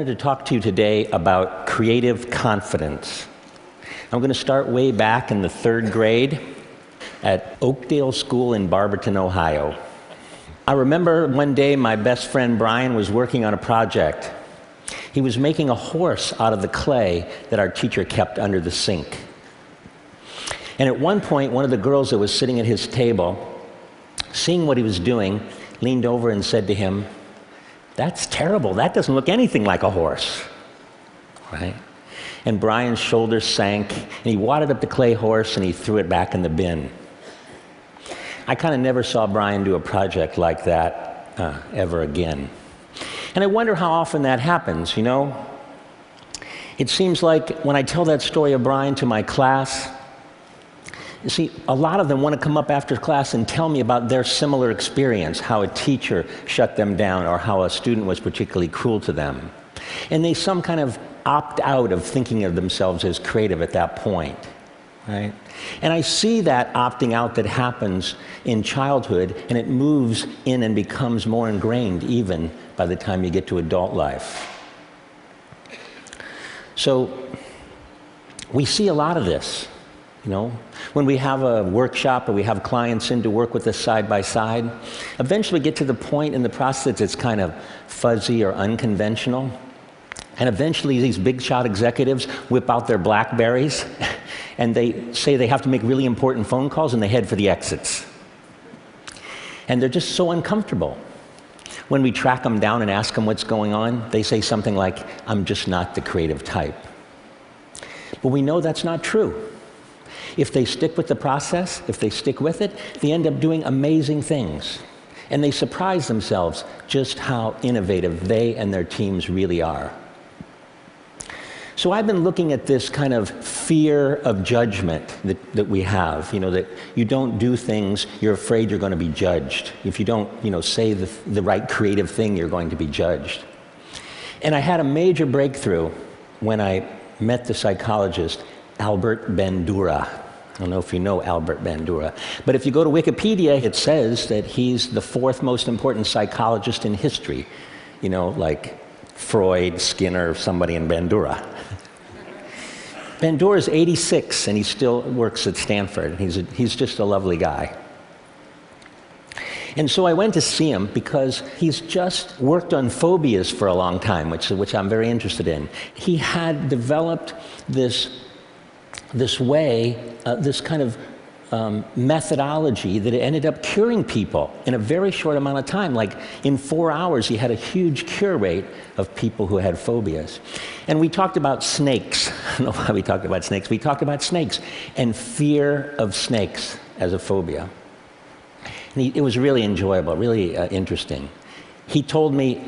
wanted to talk to you today about creative confidence. I'm going to start way back in the 3rd grade at Oakdale School in Barberton, Ohio. I remember one day my best friend Brian was working on a project. He was making a horse out of the clay that our teacher kept under the sink. And at one point, one of the girls that was sitting at his table, seeing what he was doing, leaned over and said to him, "That's terrible. That doesn't look anything like a horse." Right? And Brian's shoulders sank, and he wadded up the clay horse and he threw it back in the bin. I kind of never saw Brian do a project like that ever again. And I wonder how often that happens, you know? It seems like when I tell that story of Brian to my class, you see, a lot of them want to come up after class and tell me about their similar experience, how a teacher shut them down or how a student was particularly cruel to them. And they some kind of opt out of thinking of themselves as creative at that point, right? And I see that opting out that happens in childhood, and it moves in and becomes more ingrained even by the time you get to adult life. So we see a lot of this. You know, when we have a workshop or we have clients in to work with us side by side, eventually we get to the point in the process it's kind of fuzzy or unconventional. And eventually these big shot executives whip out their BlackBerries and they say they have to make really important phone calls and they head for the exits. And they're just so uncomfortable. When we track them down and ask them what's going on, they say something like, "I'm just not the creative type." But we know that's not true. If they stick with the process, if they stick with it, they end up doing amazing things. And they surprise themselves just how innovative they and their teams really are. So I've been looking at this kind of fear of judgment that we have, you know, that you don't do things, you're afraid you're going to be judged. If you don't, you know, say the right creative thing, you're going to be judged. And I had a major breakthrough when I met the psychologist Albert Bandura. I don't know if you know Albert Bandura, but if you go to Wikipedia, it says that he's the 4th most important psychologist in history. You know, like Freud, Skinner, somebody in Bandura. Bandura is 86, and he still works at Stanford. He's just a lovely guy. And so I went to see him because he's just worked on phobias for a long time, which I'm very interested in. He had developed this way, this kind of methodology that ended up curing people in a very short amount of time. Like in 4 hours, he had a huge cure rate of people who had phobias. And we talked about snakes. I don't know why we talked about snakes. We talked about snakes and fear of snakes as a phobia. And it was really enjoyable, really interesting. He told me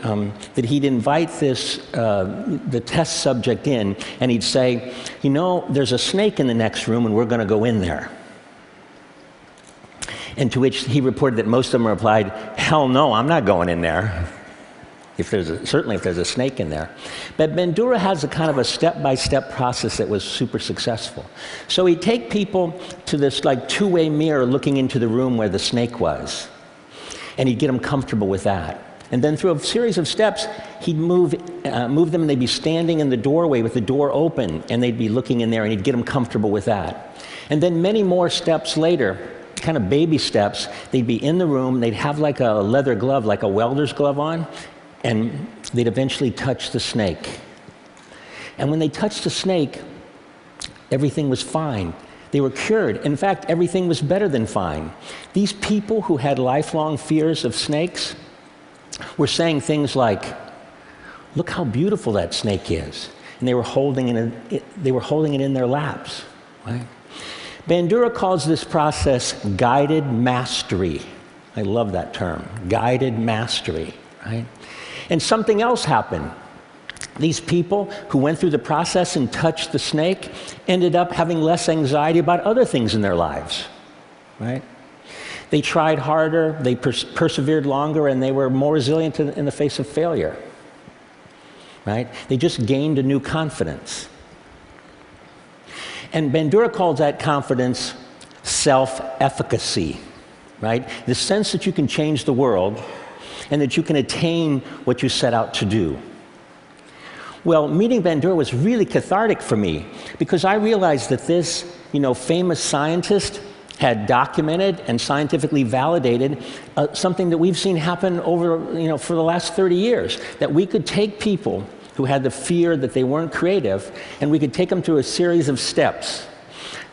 that he'd invite the test subject in, and he'd say, "You know, there's a snake in the next room, and we're going to go in there." And to which he reported that most of them replied, "Hell no, I'm not going in there." Certainly if there's a snake in there. But Bandura has a kind of a step-by-step process that was super successful. So he'd take people to this like two-way mirror looking into the room where the snake was, and he'd get them comfortable with that. And then through a series of steps, he'd move them, and they'd be standing in the doorway with the door open, and they'd be looking in there, and he'd get them comfortable with that. And then many more steps later, kind of baby steps, they'd be in the room, they'd have like a leather glove, like a welder's glove on, and they'd eventually touch the snake. And when they touched the snake, everything was fine. They were cured. In fact, everything was better than fine. These people who had lifelong fears of snakes were saying things like, "Look how beautiful that snake is." And they were holding it in their laps, right? Bandura calls this process guided mastery. I love that term, guided mastery, right? And something else happened. These people who went through the process and touched the snake ended up having less anxiety about other things in their lives, right? They tried harder, they persevered longer, and they were more resilient in the face of failure, right? They just gained a new confidence. And Bandura calls that confidence self-efficacy, right? The sense that you can change the world and that you can attain what you set out to do. Well, meeting Bandura was really cathartic for me because I realized that this, famous scientist had documented and scientifically validated something that we've seen happen over, for the last 30 years, that we could take people who had the fear that they weren't creative, and we could take them through a series of steps,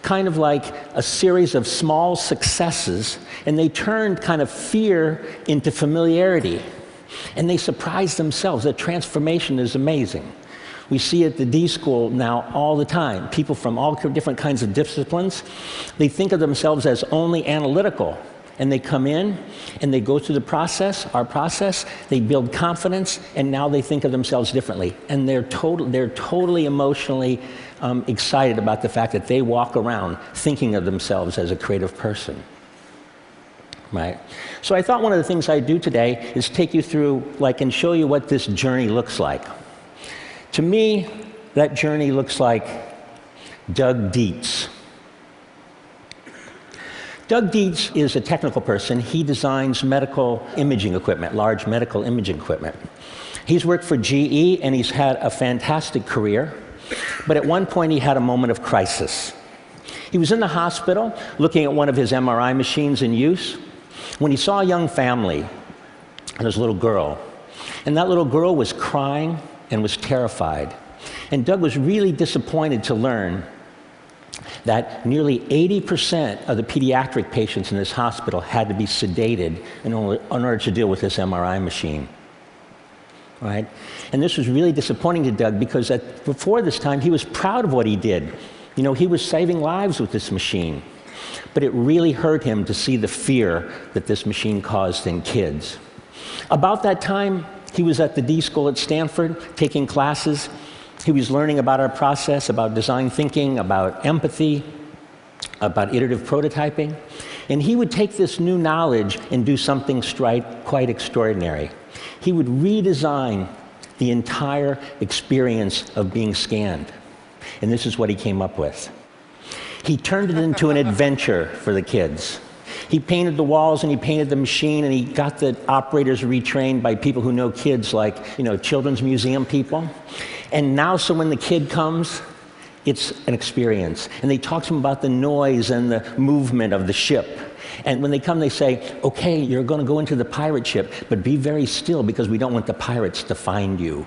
kind of like a series of small successes, and they turned kind of fear into familiarity. And they surprised themselves. The transformation is amazing. We see at the D School now all the time. People from all different kinds of disciplines, they think of themselves as only analytical. And they come in, and they go through the process, our process, they build confidence, and now they think of themselves differently. And they're totally emotionally excited about the fact that they walk around thinking of themselves as a creative person. Right? So I thought one of the things I'd do today is take you through, and show you what this journey looks like. To me, that journey looks like Doug Dietz. Doug Dietz is a technical person. He designs medical imaging equipment, large medical imaging equipment. He's worked for GE, and he's had a fantastic career. But at one point, he had a moment of crisis. He was in the hospital looking at one of his MRI machines in use when he saw a young family and his little girl. And that little girl was crying and was terrified. And Doug was really disappointed to learn that nearly 80% of the pediatric patients in this hospital had to be sedated in order to deal with this MRI machine. Right? And this was really disappointing to Doug because before this time, he was proud of what he did. He was saving lives with this machine. But it really hurt him to see the fear that this machine caused in kids. About that time, he was at the D School at Stanford taking classes. He was learning about our process, about design thinking, about empathy, about iterative prototyping. And he would take this new knowledge and do something quite extraordinary. He would redesign the entire experience of being scanned. And this is what he came up with. He turned it into an adventure for the kids. He painted the walls and he painted the machine, and he got the operators retrained by people who know kids, like, children's museum people. And now, so when the kid comes, it's an experience. And they talk to him about the noise and the movement of the ship. And when they come, they say, okay, you're going to go into the pirate ship, but be very still because we don't want the pirates to find you.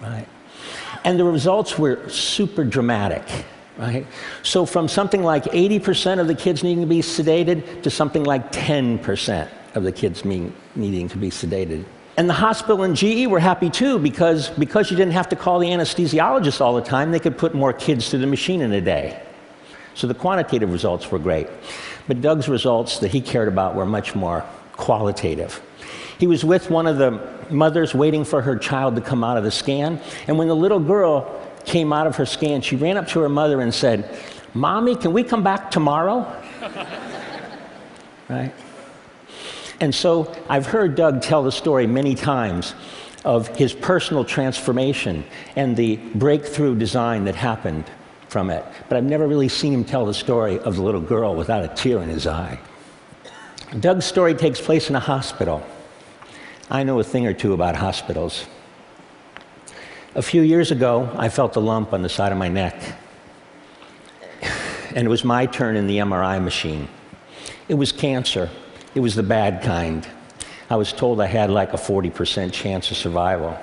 Right? And the results were super dramatic. Right? So from something like 80% of the kids needing to be sedated to something like 10% of the kids needing to be sedated. And the hospital and GE were happy too because you didn't have to call the anesthesiologist all the time, they could put more kids through the machine in a day. So the quantitative results were great. But Doug's results that he cared about were much more qualitative. He was with one of the mothers waiting for her child to come out of the scan, and when the little girl came out of her scan, she ran up to her mother and said, "Mommy, can we come back tomorrow?" Right? And so I've heard Doug tell the story many times of his personal transformation and the breakthrough design that happened from it. But I've never really seen him tell the story of the little girl without a tear in his eye. Doug's story takes place in a hospital. I know a thing or two about hospitals. A few years ago, I felt a lump on the side of my neck. And it was my turn in the MRI machine. It was cancer. It was the bad kind. I was told I had like a 40% chance of survival.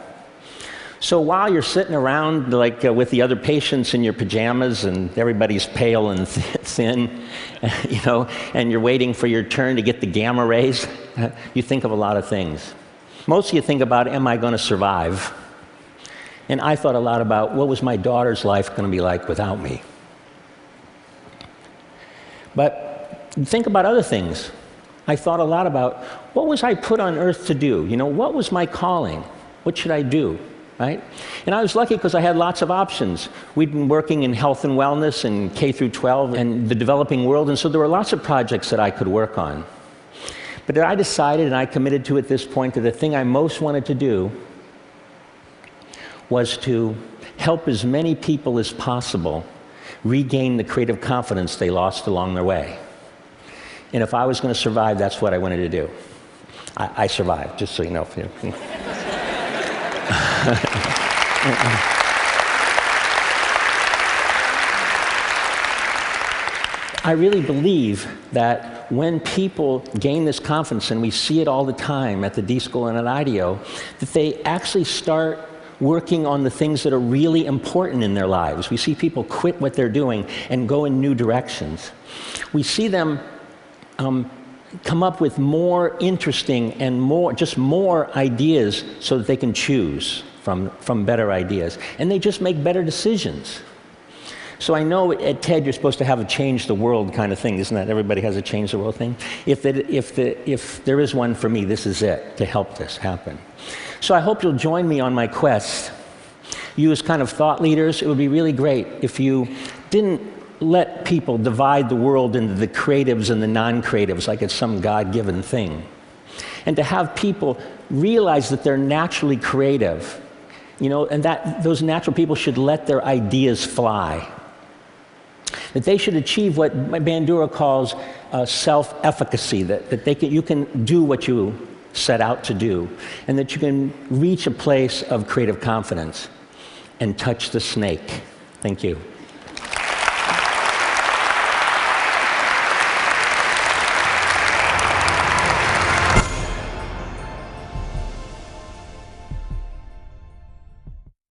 So while you're sitting around with the other patients in your pajamas and everybody's pale and thin, and you're waiting for your turn to get the gamma rays, you think of a lot of things. Mostly you think about, am I going to survive? And I thought a lot about what was my daughter's life going to be like without me. But think about other things. I thought a lot about, what was I put on earth to do? What was my calling? What should I do? Right? And I was lucky because I had lots of options. We'd been working in health and wellness and K through 12 and the developing world, and so there were lots of projects that I could work on. But I decided, and I committed to at this point, that the thing I most wanted to do was to help as many people as possible regain the creative confidence they lost along their way. And if I was going to survive, that's what I wanted to do. I survived, just so you know. I really believe that when people gain this confidence, and we see it all the time at the D School and at IDEO, that they actually start working on the things that are really important in their lives. We see people quit what they're doing and go in new directions. We see them come up with more interesting and more ideas so that they can choose from better ideas. And they just make better decisions. So I know at TED you're supposed to have a change the world kind of thing, isn't that? Everybody has a change the world thing. If there is one for me, this is it, to help this happen. So I hope you'll join me on my quest. You as kind of thought leaders, it would be really great if you didn't let people divide the world into the creatives and the non-creatives like it's some God-given thing. And to have people realize that they're naturally creative, and that those natural people should let their ideas fly. That they should achieve what Bandura calls self-efficacy, that you can do what you set out to do, and that you can reach a place of creative confidence and touch the snake. Thank you.